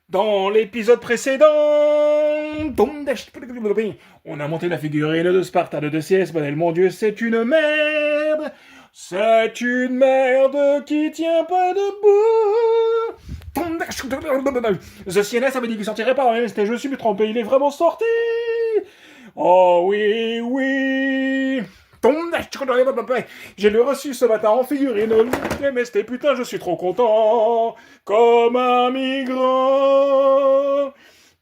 Dans l'épisode précédent, on a monté la figurine de Sparta de CS modèle. Mon Dieu, c'est une merde. C'est une merde qui tient pas debout. The CNS avait dit qu'il sortirait pas, mais je me suis trompé, il est vraiment sorti. Oh oui, oui. J'ai le reçu ce matin en figurine. MST, putain, je suis trop content. Comme un migrant.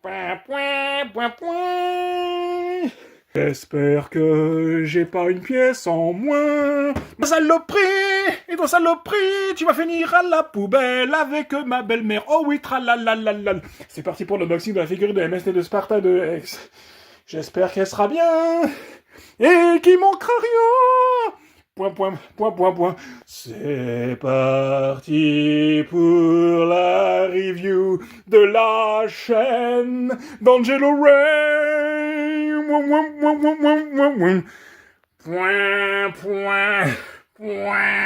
Point, point, point, point. J'espère que j'ai pas une pièce en moins. Dans saloperie, et dans saloperie, tu vas finir à la poubelle avec ma belle-mère. Oh oui, tralalalala. C'est parti pour l'unboxing de la figurine de MST de Sparta de X. J'espère qu'elle sera bien. Et qu'il manquera rien. Point, point, point, point, point. C'est parti pour la review de la chaîne d'Angelo Ray. Point, point, point.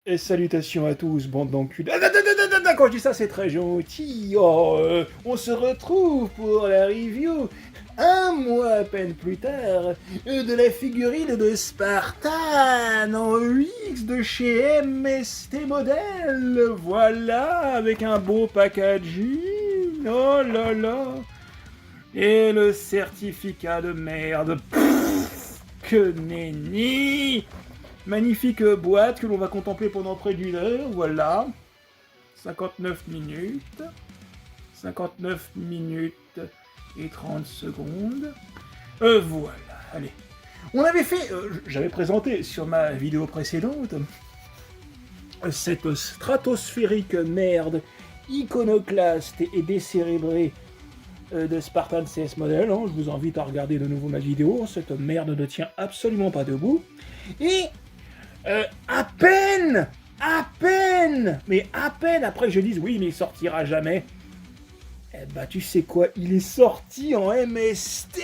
Et salutations à tous, bande d'enculés. Quand je dis ça, c'est très gentil. Oh, on se retrouve pour la review, un mois à peine plus tard, de la figurine de Spartan en UX de chez MST Model. Voilà, avec un beau packaging. Oh là là. Et le certificat de merde. Pff, que nenni. Magnifique boîte que l'on va contempler pendant près d'une heure, voilà. 59 minutes. 59 minutes et 30 secondes. Voilà, allez. On avait fait, j'avais présenté sur ma vidéo précédente, cette stratosphérique merde iconoclaste et décérébrée de Spartan CS Model. Hein. Je vous invite à regarder de nouveau ma vidéo. Cette merde ne tient absolument pas debout. Et à peine, mais à peine après je dise oui, mais il sortira jamais. Eh bah, tu sais quoi, il est sorti en MST.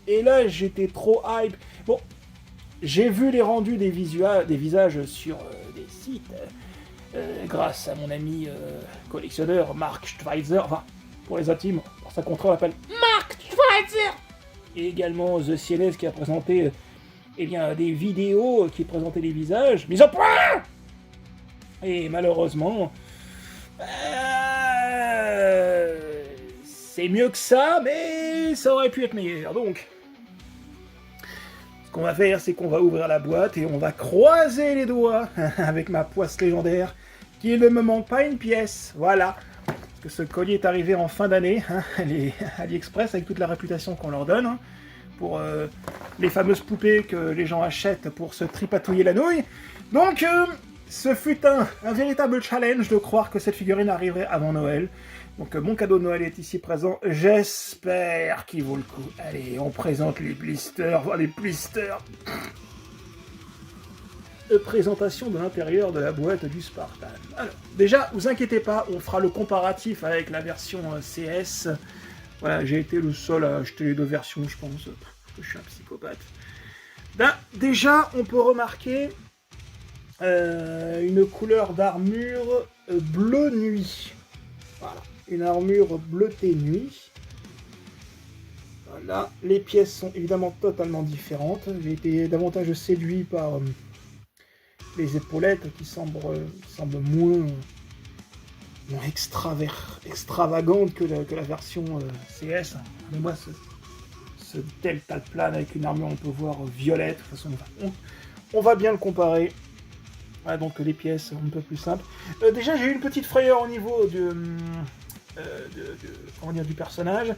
Et là, j'étais trop hype. Bon, j'ai vu les rendus des visages sur des sites, grâce à mon ami collectionneur Mark Schweitzer. Enfin, pour les intimes, pour sa contrôle, on l'appelle Mark Schweitzer. Et également The CNS qui a présenté eh bien, des vidéos qui présentaient les visages mis au point. Et malheureusement, c'est mieux que ça, mais ça aurait pu être meilleur. Donc, ce qu'on va faire, c'est qu'on va ouvrir la boîte et on va croiser les doigts avec ma poisse légendaire, qu'il ne me manque pas une pièce. Voilà. Parce que ce collier est arrivé en fin d'année, hein, les AliExpress, avec toute la réputation qu'on leur donne, hein, pour les fameuses poupées que les gens achètent pour se tripatouiller la nouille. Donc, ce fut un véritable challenge de croire que cette figurine arriverait avant Noël. Donc, mon cadeau de Noël est ici présent. J'espère qu'il vaut le coup. Allez, on présente les blisters. Voilà les blisters. Présentation de l'intérieur de la boîte du Spartan. Alors, déjà, vous inquiétez pas, on fera le comparatif avec la version CS. Voilà, j'ai été le seul à acheter les deux versions, je pense. Je suis un psychopathe. Ben, déjà, on peut remarquer une couleur d'armure bleu nuit. Voilà, une armure bleutée nuit. Voilà, les pièces sont évidemment totalement différentes. J'ai été davantage séduit par les épaulettes qui semblent moins extravagantes que la version CS. Mais moi, ce delta plan avec une armure, on peut voir violette. De toute façon, on va bien le comparer. Voilà, donc les pièces un peu plus simples. Déjà, j'ai eu une petite frayeur au niveau comment dire, du personnage.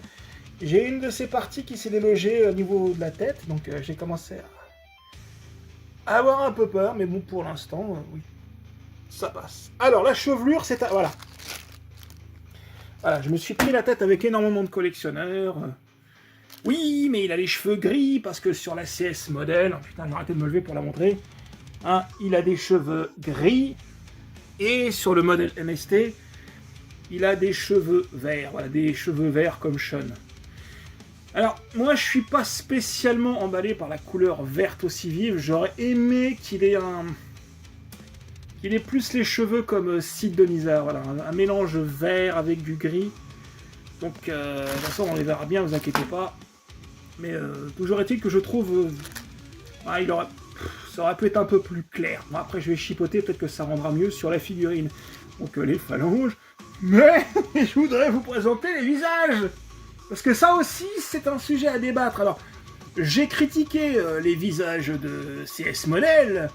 J'ai une de ces parties qui s'est délogée au niveau de la tête, donc j'ai commencé à avoir un peu peur, mais bon, pour l'instant, oui. ça passe. Alors, la chevelure, c'est... Voilà. Voilà, je me suis pris la tête avec énormément de collectionneurs. Oui, mais il a les cheveux gris, parce que sur la CS modèle... Oh, putain, j'ai arrêté de me lever pour la montrer. Hein, il a des cheveux gris. Et sur le modèle MST, il a des cheveux verts. Voilà, des cheveux verts comme Sean. Alors, moi, je suis pas spécialement emballé par la couleur verte aussi vive. J'aurais aimé qu'il ait qu'il ait plus les cheveux comme Sid de Mizar. Voilà, un mélange vert avec du gris. Donc, de toute façon, on les verra bien, vous inquiétez pas. Mais toujours est-il que je trouve... ça aurait pu être un peu plus clair. Bon, après, je vais chipoter, peut-être que ça rendra mieux sur la figurine. Donc, les phalanges. Mais je voudrais vous présenter les visages. Parce que ça aussi, c'est un sujet à débattre. Alors, j'ai critiqué les visages de CS Model,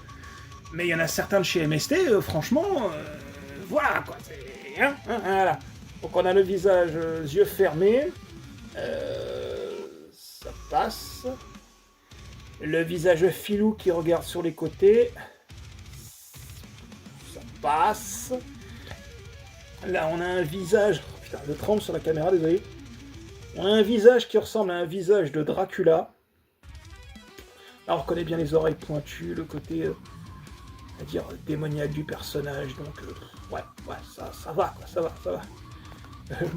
mais il y en a certains de chez MST, franchement, voilà, quoi. Voilà. Donc on a le visage yeux fermés, ça passe. Le visage filou qui regarde sur les côtés, ça passe. Là, on a un visage... Putain, je tremble sur la caméra, désolé. On a un visage qui ressemble à un visage de Dracula. Là, on reconnaît bien les oreilles pointues, le côté, à dire, démoniaque du personnage. Donc, ouais, ça va, quoi, ça va.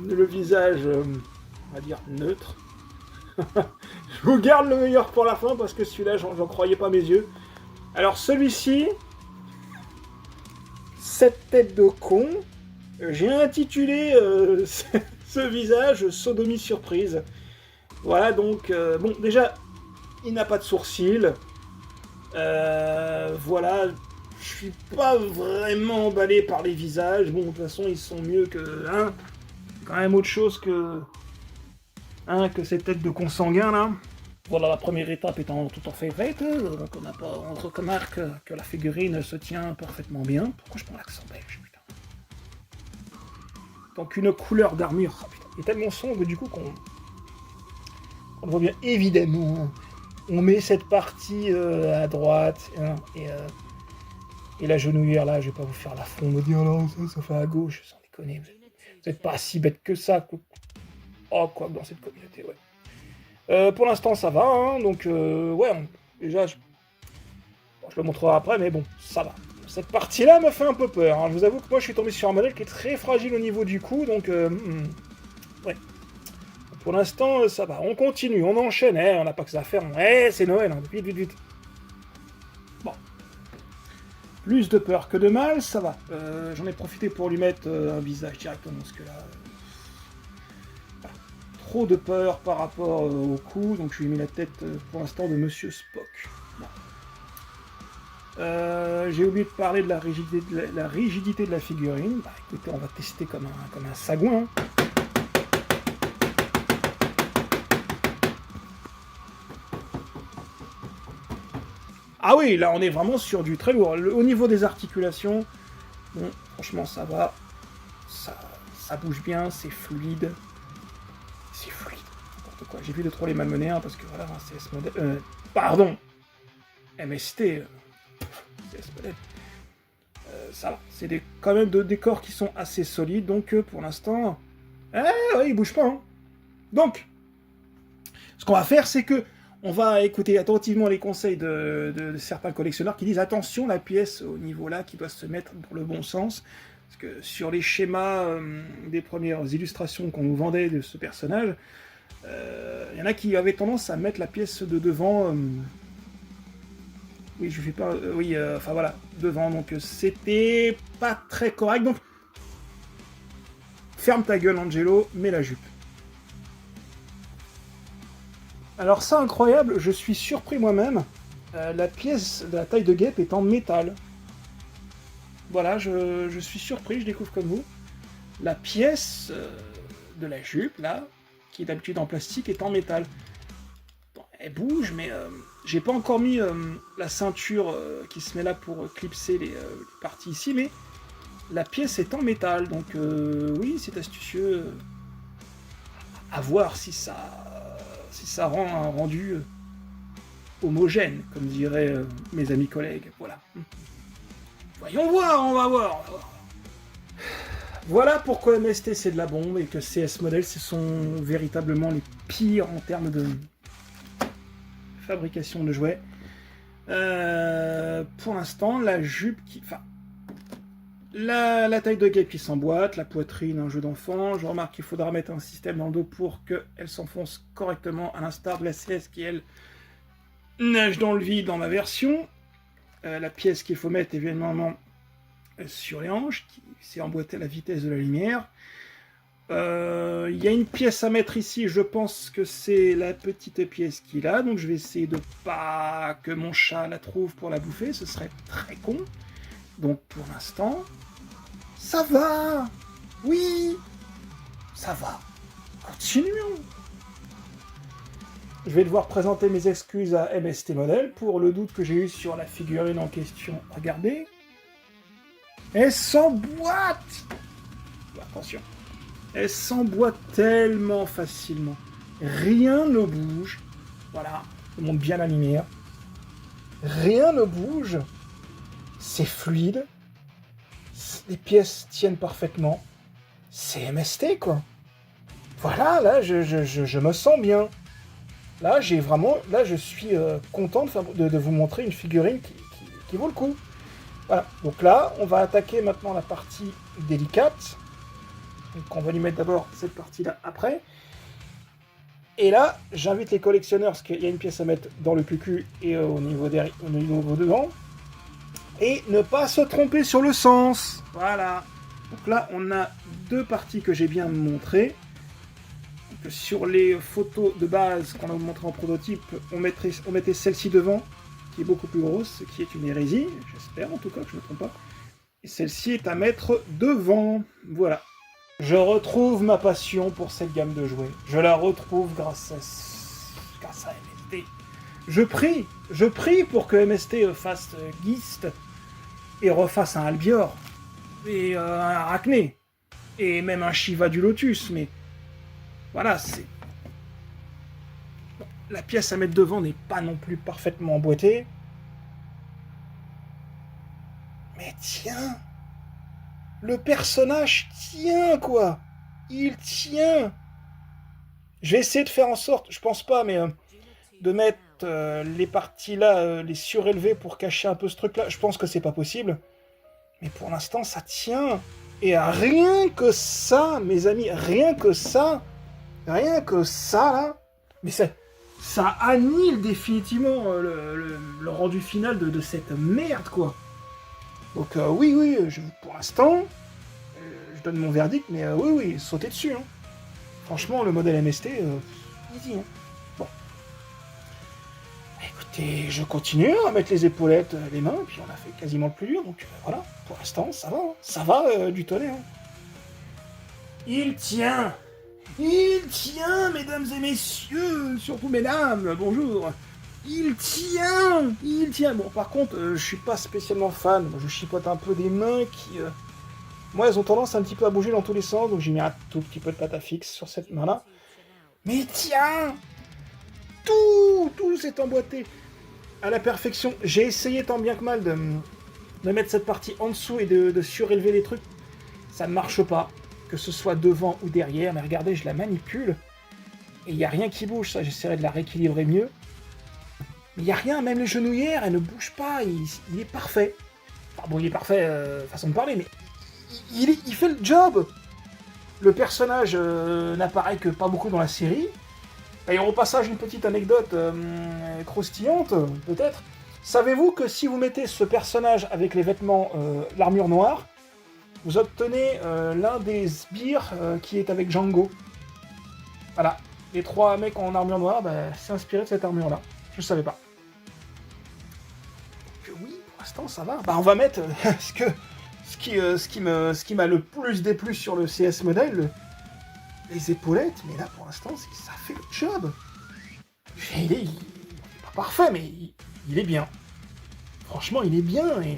Le visage, on va dire, neutre. Je vous garde le meilleur pour la fin, parce que celui-là, j'en croyais pas mes yeux. Alors, celui-ci, cette tête de con, j'ai intitulé ce visage Sodomie Surprise. Voilà, donc, bon, déjà, il n'a pas de sourcils. Voilà, je suis pas vraiment emballé par les visages. Bon, de toute façon, ils sont mieux que... Hein, quand même autre chose que... Hein, que ces têtes de consanguins, là. Voilà, la première étape étant tout à fait faite. Donc, on remarque que la figurine se tient parfaitement bien. Pourquoi je prends l'accent belge, putain. Donc, une couleur d'armure. Oh, putain, il est tellement sombre, du coup, qu'on voit bien, évidemment... On met cette partie à droite, hein, et la genouillère là, je vais pas vous faire la fond, me dire non, ça fait à gauche, sans déconner, vous êtes pas si bête que ça, quoi. Oh, quoi, dans cette communauté, ouais. Pour l'instant, ça va, hein, donc, ouais, déjà, je le montrerai après, mais bon, ça va. Cette partie-là me fait un peu peur, hein. Je vous avoue que moi, je suis tombé sur un modèle qui est très fragile au niveau du cou, donc, ouais. Pour l'instant, ça va. On continue, on enchaîne. On n'a pas que ça à faire. C'est Noël. Hein. Vite. Bon. Plus de peur que de mal, ça va. J'en ai profité pour lui mettre un visage directement, parce que là... voilà. Trop de peur par rapport au cou, donc je lui ai mis la tête, pour l'instant, de Monsieur Spock. Bon. J'ai oublié de parler de la rigidité de la figurine. Bah, écoutez, on va tester comme un sagouin. Hein. Ah oui, là on est vraiment sur du très lourd. Au niveau des articulations, bon, franchement ça va. Ça bouge bien, c'est fluide. C'est fluide. N'importe quoi. J'ai vu de trop les malmener, hein, parce que voilà, CS modèle. Pardon MST. CS modèle. Ça va. C'est quand même de décors qui sont assez solides, donc pour l'instant. Ouais, il bouge pas. Hein. Donc, ce qu'on va faire, c'est que. On va écouter attentivement les conseils de certains collectionneurs qui disent attention, la pièce au niveau là qui doit se mettre dans le bon sens. Parce que sur les schémas des premières illustrations qu'on nous vendait de ce personnage, il y en a qui avaient tendance à mettre la pièce de devant. Oui, je fais pas. Oui, enfin voilà, devant. Donc c'était pas très correct. Donc ferme ta gueule, Angelo, mets la jupe. Alors ça, incroyable, je suis surpris moi-même, la pièce de la taille de guêpe est en métal. Voilà, je suis surpris, je découvre comme vous. La pièce de la jupe, là, qui est d'habitude en plastique, est en métal. Bon, elle bouge, mais j'ai pas encore mis la ceinture qui se met là pour clipser les parties ici, mais la pièce est en métal, donc oui, c'est astucieux. À voir si ça rend un rendu homogène, comme diraient mes amis collègues. Voilà. Voyons voir, on va voir. Voilà pourquoi MST c'est de la bombe et que CS Model ce sont véritablement les pires en termes de fabrication de jouets. Pour l'instant, la jupe qui... Enfin, la taille de guêpe qui s'emboîte, la poitrine, un jeu d'enfant. Je remarque qu'il faudra mettre un système dans le dos pour qu'elle s'enfonce correctement, à l'instar de la CS qui, elle, nage dans le vide dans ma version. La pièce qu'il faut mettre, évidemment, sur les hanches, qui s'est emboîtée à la vitesse de la lumière. Il y a une pièce à mettre ici, je pense que c'est la petite pièce qu'il a, donc je vais essayer de pas que mon chat la trouve pour la bouffer, ce serait très con. Donc pour l'instant, ça va. Oui, ça va. Continuons. Je vais devoir présenter mes excuses à MST Model pour le doute que j'ai eu sur la figurine en question. Regardez. Elle s'emboîte. Attention. Elle s'emboîte tellement facilement. Rien ne bouge. Voilà. Je montre bien la lumière. Rien ne bouge. C'est fluide. Les pièces tiennent parfaitement. C'est MST, quoi. Voilà, là, je me sens bien. Là, je suis content de vous montrer une figurine qui vaut le coup. Voilà, donc là, on va attaquer maintenant la partie délicate. Donc on va lui mettre d'abord cette partie-là après. Et là, j'invite les collectionneurs, parce qu'il y a une pièce à mettre dans le cucu et au niveau devant. Et ne pas se tromper sur le sens. Voilà. Donc là, on a deux parties que j'ai bien montrées. Donc, sur les photos de base qu'on a montré en prototype, on mettait celle-ci devant, qui est beaucoup plus grosse, ce qui est une hérésie. J'espère en tout cas que je ne me trompe pas. Et celle-ci est à mettre devant. Voilà. Je retrouve ma passion pour cette gamme de jouets. Je la retrouve grâce à MST. Je prie pour que MST fasse Geist et refasse un Albior et un Arachné et même un Shiva du Lotus. Mais voilà, c'est... Bon, la pièce à mettre devant n'est pas non plus parfaitement emboîtée. Mais tiens, le personnage tient, quoi. Il tient. Je vais essayer de faire en sorte, je pense pas, mais de mettre les parties là, les surélever pour cacher un peu ce truc là. Je pense que c'est pas possible. Mais pour l'instant, ça tient. Et rien que ça, mes amis, rien que ça là, mais ça annule définitivement le rendu final de cette merde, quoi. Donc oui, pour l'instant, je donne mon verdict, mais oui, sautez dessus. Hein. Franchement, le modèle MST, easy. Hein. Bon. Écoutez, je continue à mettre les épaulettes, les mains, et puis on a fait quasiment le plus dur, donc voilà, pour l'instant, ça va. Hein. Ça va du tonnerre. Hein. Il tient, mesdames et messieurs, surtout mesdames, bonjour. Il tient. Bon, par contre, je suis pas spécialement fan. Moi, je chipote un peu des mains qui... Moi, elles ont tendance un petit peu à bouger dans tous les sens, donc j'ai mis un tout petit peu de pâte à fixe sur cette main-là. Mais tiens, tout s'est emboîté à la perfection. J'ai essayé tant bien que mal de mettre cette partie en dessous et de surélever les trucs. Ça ne marche pas, que ce soit devant ou derrière. Mais regardez, je la manipule et il n'y a rien qui bouge. Ça, j'essaierai de la rééquilibrer mieux. Mais il n'y a rien, même les genouillères, elles ne bougent pas, il est parfait. Enfin bon, il est parfait, façon de parler, mais il fait le job. Le personnage n'apparaît que pas beaucoup dans la série. Et au passage, une petite anecdote croustillante, peut-être. Savez-vous que si vous mettez ce personnage avec les vêtements, l'armure noire, vous obtenez l'un des sbires qui est avec Django. Voilà, les 3 mecs en armure noire, c'est inspiré de cette armure-là. Je savais pas. Oui, pour l'instant, ça va. On va mettre ce qui m'a le plus déplu sur le CS Model, les épaulettes, mais là, pour l'instant, ça fait le job. Il est pas parfait, mais il est bien. Franchement, il est bien, et...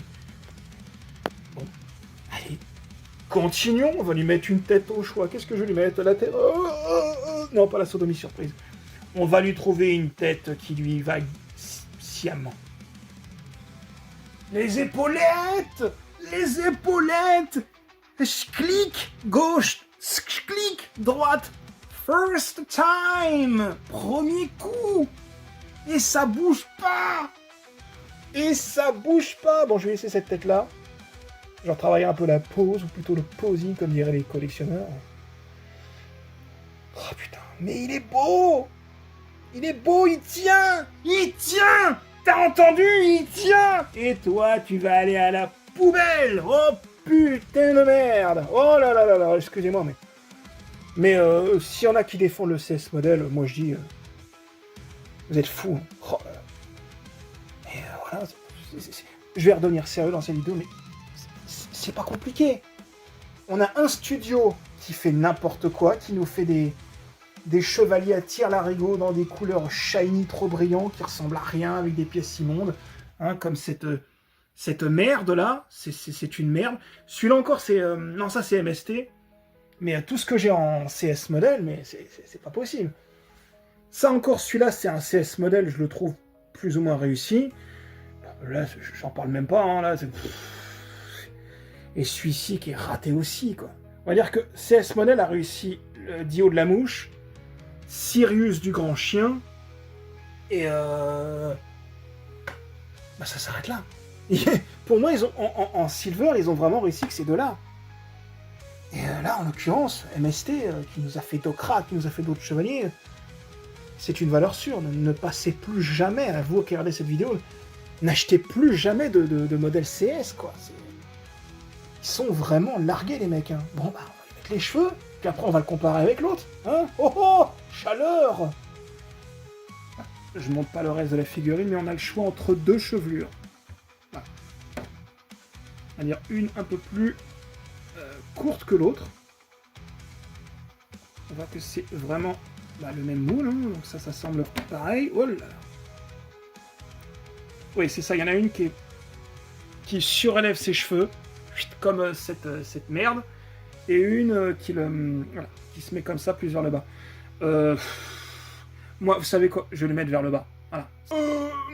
Bon, allez, continuons, on va lui mettre une tête au choix. Qu'est-ce que je vais lui mettre? La tête... Non, pas la sodomie surprise. On va lui trouver une tête qui lui va sciemment. Les épaulettes! les épaulettes. Je clique gauche, je clique droite. First time, premier coup. Et ça bouge pas. Et ça bouge pas. Bon, je vais laisser cette tête-là. Je vais travailler un peu la pose, ou plutôt le posing, comme diraient les collectionneurs. Oh putain, mais il est beau. Il est beau, il tient. Il tient. T'as entendu? Il tient. Et toi, tu vas aller à la poubelle. Oh putain de merde. Oh là là là là, excusez-moi, mais s'il y en a qui défendent le CS modèle, moi je dis, vous êtes fous. Oh, et voilà, je vais redevenir sérieux dans cette vidéo, mais c'est pas compliqué. On a un studio qui fait n'importe quoi, qui nous fait des chevaliers à tire-larigot dans des couleurs shiny trop brillants, qui ressemblent à rien, avec des pièces immondes, hein, comme cette merde là, c'est une merde. Celui-là encore, c'est... non, ça c'est MST. Mais tout ce que j'ai en CS modèle, mais c'est pas possible. Ça encore, celui-là, c'est un CS modèle, je le trouve plus ou moins réussi. Là, j'en parle même pas, hein, là. Et celui-ci qui est raté aussi, quoi. On va dire que CS modèle a réussi Dio de la mouche, Sirius du grand chien, et bah ça s'arrête là. Et pour moi, ils ont, en Silver, ils ont vraiment réussi que ces deux-là. Et là, en l'occurrence, MST, qui nous a fait Dokra, qui nous a fait d'autres chevaliers, c'est une valeur sûre. Ne passez plus jamais, à vous qui regardez cette vidéo, n'achetez plus jamais de modèle CS, quoi. Ils sont vraiment largués, les mecs. Hein. Bon, bah, on va lui mettre les cheveux, puis après, on va le comparer avec l'autre. Hein? Oh oh, chaleur! Je montre pas le reste de la figurine, mais on a le choix entre deux chevelures. Voilà. C'est-à-dire une un peu plus courte que l'autre. On voit que c'est vraiment le même moule, hein, donc ça semble pareil. Oh là là. Oui, c'est ça, il y en a une qui surélève ses cheveux, comme cette merde, et une qui se met comme ça plus vers le bas. Moi, vous savez quoi, je vais le mettre vers le bas. Voilà.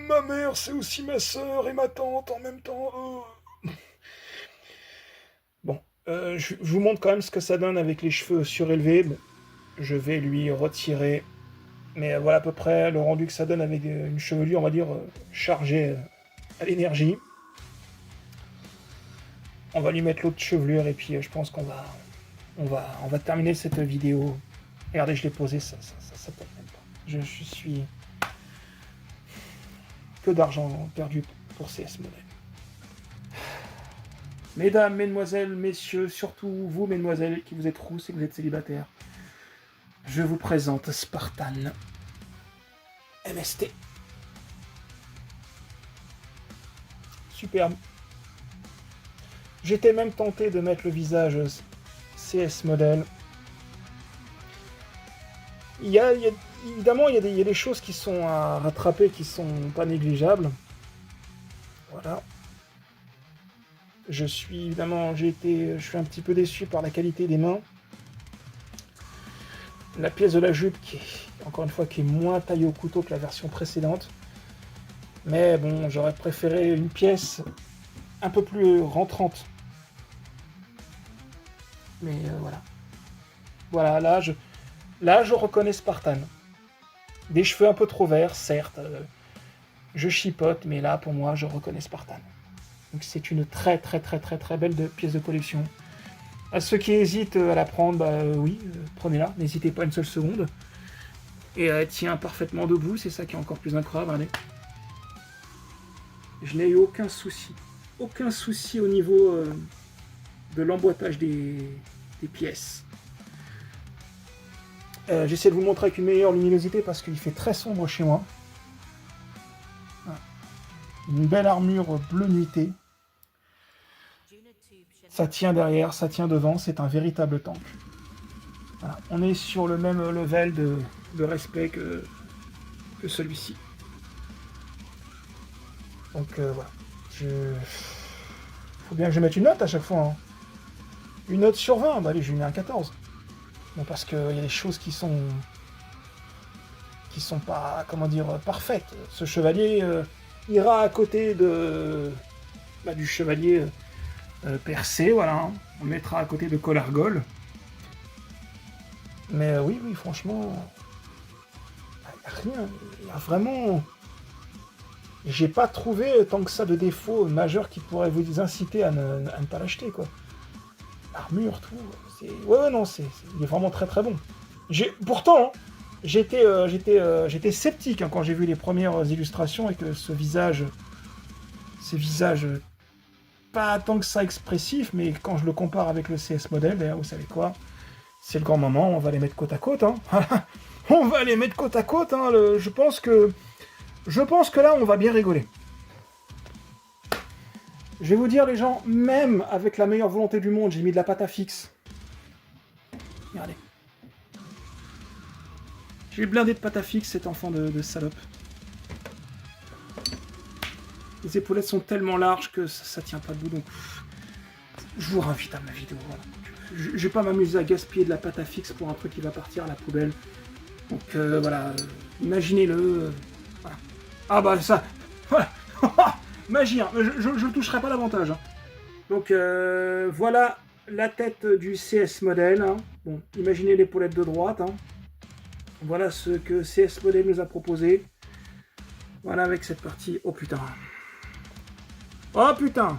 Ma mère, c'est aussi ma sœur et ma tante en même temps. Bon. Je vous montre quand même ce que ça donne avec les cheveux surélevés. Bon, je vais lui retirer. Mais voilà à peu près le rendu que ça donne avec une chevelure, on va dire, chargée à l'énergie. On va lui mettre l'autre chevelure et puis je pense qu'on va terminer cette vidéo. Regardez, je l'ai posé, ça tombe même pas. Je suis... Que d'argent perdu pour CS modèle. Mesdames, mesdemoiselles, messieurs, surtout vous, mesdemoiselles, qui vous êtes rousses et que vous êtes célibataires, je vous présente Spartan MST. Superbe. J'étais même tenté de mettre le visage CS modèle. Évidemment, il y a des choses qui sont à rattraper, qui sont pas négligeables. Voilà. Je suis je suis un petit peu déçu par la qualité des mains. La pièce de la jupe qui est, encore une fois, qui est moins taillée au couteau que la version précédente. Mais bon, j'aurais préféré une pièce un peu plus rentrante. Mais voilà. Voilà, là je reconnais Spartan. Des cheveux un peu trop verts, certes. Je chipote, mais là, pour moi, je reconnais Spartan. Donc c'est une très très très très très belle pièce de collection. À ceux qui hésitent à la prendre, oui, prenez-la, n'hésitez pas une seule seconde. Et elle tient parfaitement debout, c'est ça qui est encore plus incroyable, regardez. Je n'ai eu aucun souci au niveau de l'emboîtage des pièces. J'essaie de vous montrer avec une meilleure luminosité parce qu'il fait très sombre chez moi. Une belle armure bleu nuitée. Ça tient derrière, ça tient devant, c'est un véritable temple. Voilà. On est sur le même level de respect que celui-ci. Donc voilà. Faut bien que je mette une note à chaque fois. Hein. Une note sur 20, bah allez, je lui mets un 14. Bon, parce qu'il y a des choses qui sont pas, comment dire, parfaites. Ce chevalier ira à côté du chevalier percé, voilà. Hein. On le mettra à côté de Colargol. Mais oui, franchement, rien. Il y a vraiment... J'ai pas trouvé tant que ça de défauts majeurs qui pourraient vous inciter à ne pas l'acheter, quoi. L'armure, tout. Ouais, non, il est vraiment très très bon. Pourtant, hein, j'étais sceptique hein, quand j'ai vu les premières illustrations et que ces visages pas tant que ça expressif, mais quand je le compare avec le CS modèle, d'ailleurs, vous savez quoi? C'est le grand moment, on va les mettre côte à côte. Hein. On va les mettre côte à côte. Hein. Je pense que là, on va bien rigoler. Je vais vous dire, les gens, même avec la meilleure volonté du monde, j'ai mis de la pâte à fixe. Regardez. J'ai blindé de pâte à fixe, cet enfant de salope. Les épaulettes sont tellement larges que ça tient pas debout, donc je vous invite à ma vidéo. Voilà. Je vais pas m'amuser à gaspiller de la pâte à fixe pour un truc qui va partir à la poubelle. Donc voilà, imaginez-le. Voilà. Ah bah ça, voilà. Magie, hein. Je ne toucherai pas davantage. Hein. Donc voilà la tête du CS modèle. Hein. Bon, imaginez l'épaulette de droite. Hein. Voilà ce que CS modèle nous a proposé. Voilà avec cette partie. Oh putain. Oh putain.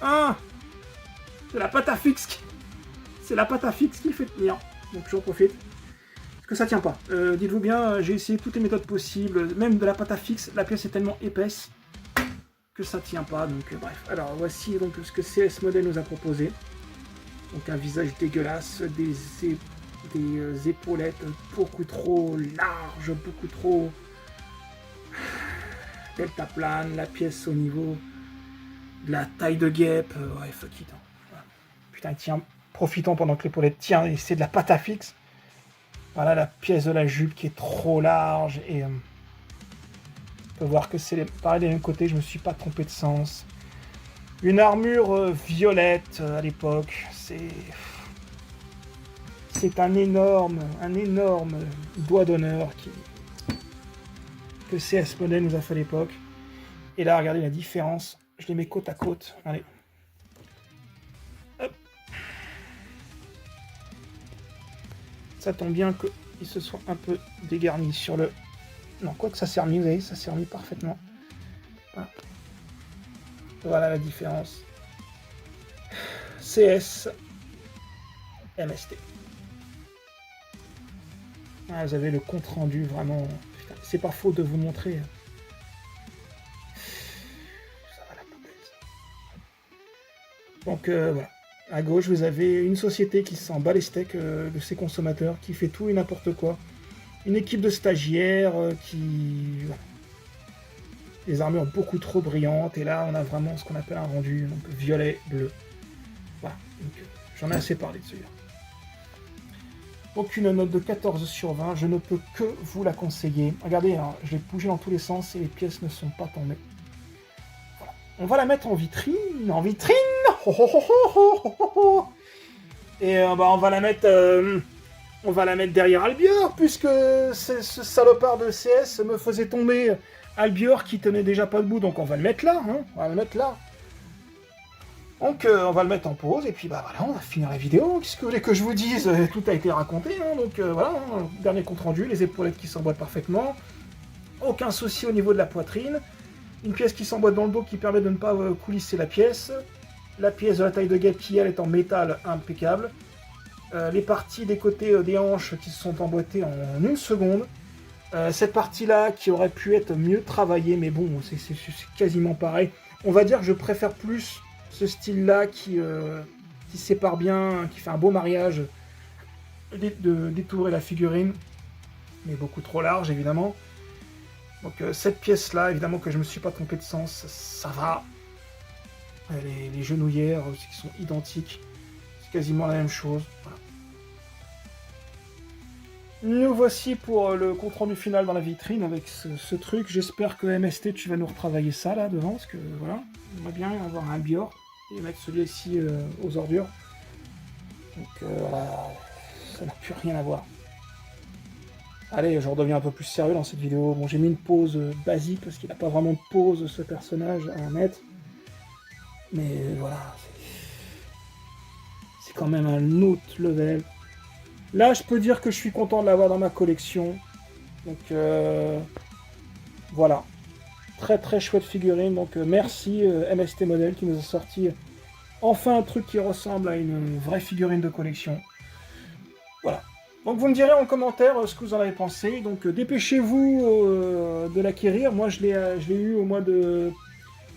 Ah, c'est la pâte à fixe. C'est la pâte à fixe qui fait tenir. Donc j'en profite. Parce que ça tient pas. Dites-vous bien, j'ai essayé toutes les méthodes possibles. Même de la pâte à fixe, la pièce est tellement épaisse que ça tient pas. Donc bref. Alors voici donc ce que CS modèle nous a proposé. Donc un visage dégueulasse, des épaulettes beaucoup trop larges, beaucoup trop deltaplane, la pièce au niveau de la taille de guêpe. Ouais, fuck it. Hein. Voilà. Putain, tiens, profitons pendant que l'épaulette tient et c'est de la pâte à fixe. Voilà la pièce de la jupe qui est trop large et on peut voir que c'est pareil des mêmes côtés, je me suis pas trompé de sens. Une armure violette à l'époque, c'est un énorme doigt d'honneur que CS modèle nous a fait à l'époque. Et là, regardez la différence, je les mets côte à côte. Allez. Hop. Ça tombe bien qu'il se soit un peu dégarni sur le... Non, quoi que ça s'est remis, vous voyez, ça s'est remis parfaitement. Voilà la différence. CS MST. Ah, vous avez le compte rendu vraiment... C'est pas faux de vous montrer. Ça va la poubelle, ça. Donc voilà. À gauche, vous avez une société qui s'en bat les steaks de ses consommateurs, qui fait tout et n'importe quoi. Une équipe de stagiaires qui... Voilà. Des armures beaucoup trop brillantes. Et là, on a vraiment ce qu'on appelle un rendu donc violet, bleu. Voilà. J'en ai assez parlé de celui-là. Donc une note de 14 sur 20, je ne peux que vous la conseiller. Regardez, hein, je l'ai bougé dans tous les sens et les pièces ne sont pas tombées. Voilà. On va la mettre en vitrine, oh, oh, oh, oh. Et bah, on va la mettre derrière Albior, puisque ce salopard de CS me faisait tomber Albior qui tenait déjà pas debout, donc on va le mettre là, hein, on va le mettre là. Donc on va le mettre en pause, et puis bah voilà, on va finir la vidéo. Qu'est-ce que vous voulez que je vous dise? Tout a été raconté, hein, donc voilà, hein, dernier compte rendu, les épaulettes qui s'emboîtent parfaitement, aucun souci au niveau de la poitrine, une pièce qui s'emboîte dans le dos qui permet de ne pas coulisser la pièce de la taille de guêpe qui elle est en métal impeccable, les parties des côtés des hanches qui se sont emboîtées en une seconde, cette partie-là qui aurait pu être mieux travaillée, mais bon, c'est quasiment pareil. On va dire que je préfère plus ce style-là qui sépare bien, qui fait un beau mariage d'étourer la figurine, mais beaucoup trop large évidemment. Donc cette pièce-là, évidemment que je me suis pas trompé de sens, ça va. Les genouillères aussi qui sont identiques, c'est quasiment la même chose. Voilà. Nous voici pour le compte rendu final dans la vitrine avec ce truc. J'espère que MST tu vas nous retravailler ça là devant, parce que voilà, j'aimerais bien avoir un Bior et mettre celui-ci aux ordures. Donc voilà, ça n'a plus rien à voir. Allez, je redeviens un peu plus sérieux dans cette vidéo. Bon, j'ai mis une pause basique parce qu'il n'a pas vraiment de pause ce personnage à mettre. Mais voilà, c'est quand même un autre level. Là, je peux dire que je suis content de l'avoir dans ma collection. Donc, voilà. Très très chouette figurine. Donc, merci MST Model qui nous a sorti enfin un truc qui ressemble à une vraie figurine de collection. Voilà. Donc, vous me direz en commentaire ce que vous en avez pensé. Donc, dépêchez-vous de l'acquérir. Moi, je l'ai eu au mois de...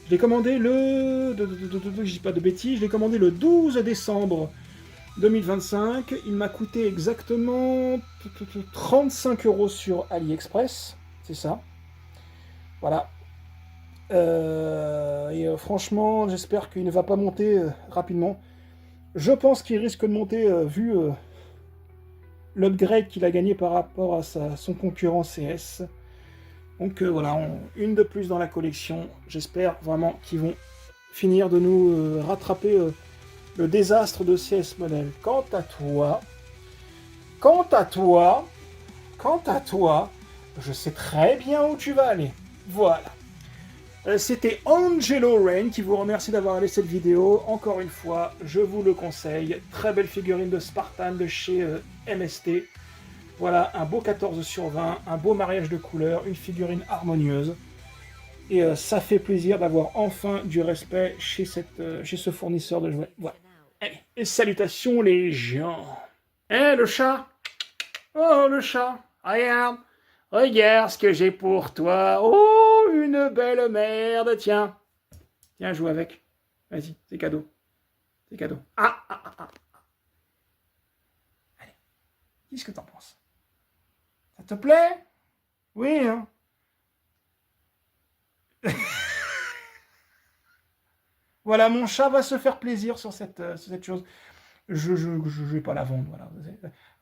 Je l'ai commandé le... Je dis pas de bêtises. Je l'ai commandé le 12 décembre 2025, il m'a coûté exactement 35 € sur AliExpress, c'est ça. Voilà. Franchement, j'espère qu'il ne va pas monter rapidement. Je pense qu'il risque de monter vu l'upgrade qu'il a gagné par rapport à son concurrent CS. Donc voilà, une de plus dans la collection. J'espère vraiment qu'ils vont finir de nous rattraper le désastre de CS Model. Quant à toi, je sais très bien où tu vas aller. Voilà. C'était Angelo Rain qui vous remercie d'avoir allé cette vidéo. Encore une fois, je vous le conseille. Très belle figurine de Spartan de chez MST. Voilà, un beau 14/20, un beau mariage de couleurs, une figurine harmonieuse. Et ça fait plaisir d'avoir enfin du respect chez ce fournisseur de jouets. Voilà. Allez, et salutations les gens. Eh, le chat. Oh, le chat. Regarde. Regarde ce que j'ai pour toi. Oh, une belle merde. Tiens. Tiens, joue avec. Vas-y, c'est cadeau. C'est cadeau. Ah. Allez, dis ce que t'en penses. Ça te plaît? Oui, hein. Voilà, mon chat va se faire plaisir sur cette chose. Je vais pas la vendre, voilà.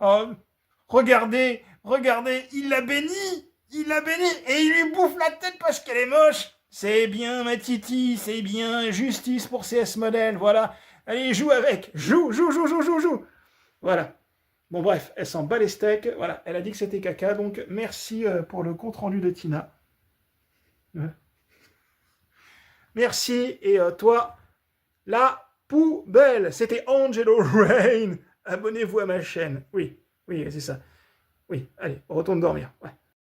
Oh, regardez, il l'a béni, et il lui bouffe la tête parce qu'elle est moche. C'est bien, ma Titi, c'est bien, justice pour CS Model, voilà. Allez, joue avec, joue. Voilà. Bon, bref, elle s'en bat les steaks, voilà, elle a dit que c'était caca, donc merci pour le compte-rendu de Tina. Merci, et toi, la poubelle. C'était Angelo Rain. Abonnez-vous à ma chaîne. Oui, c'est ça. Oui, allez, on retourne dormir. Ouais.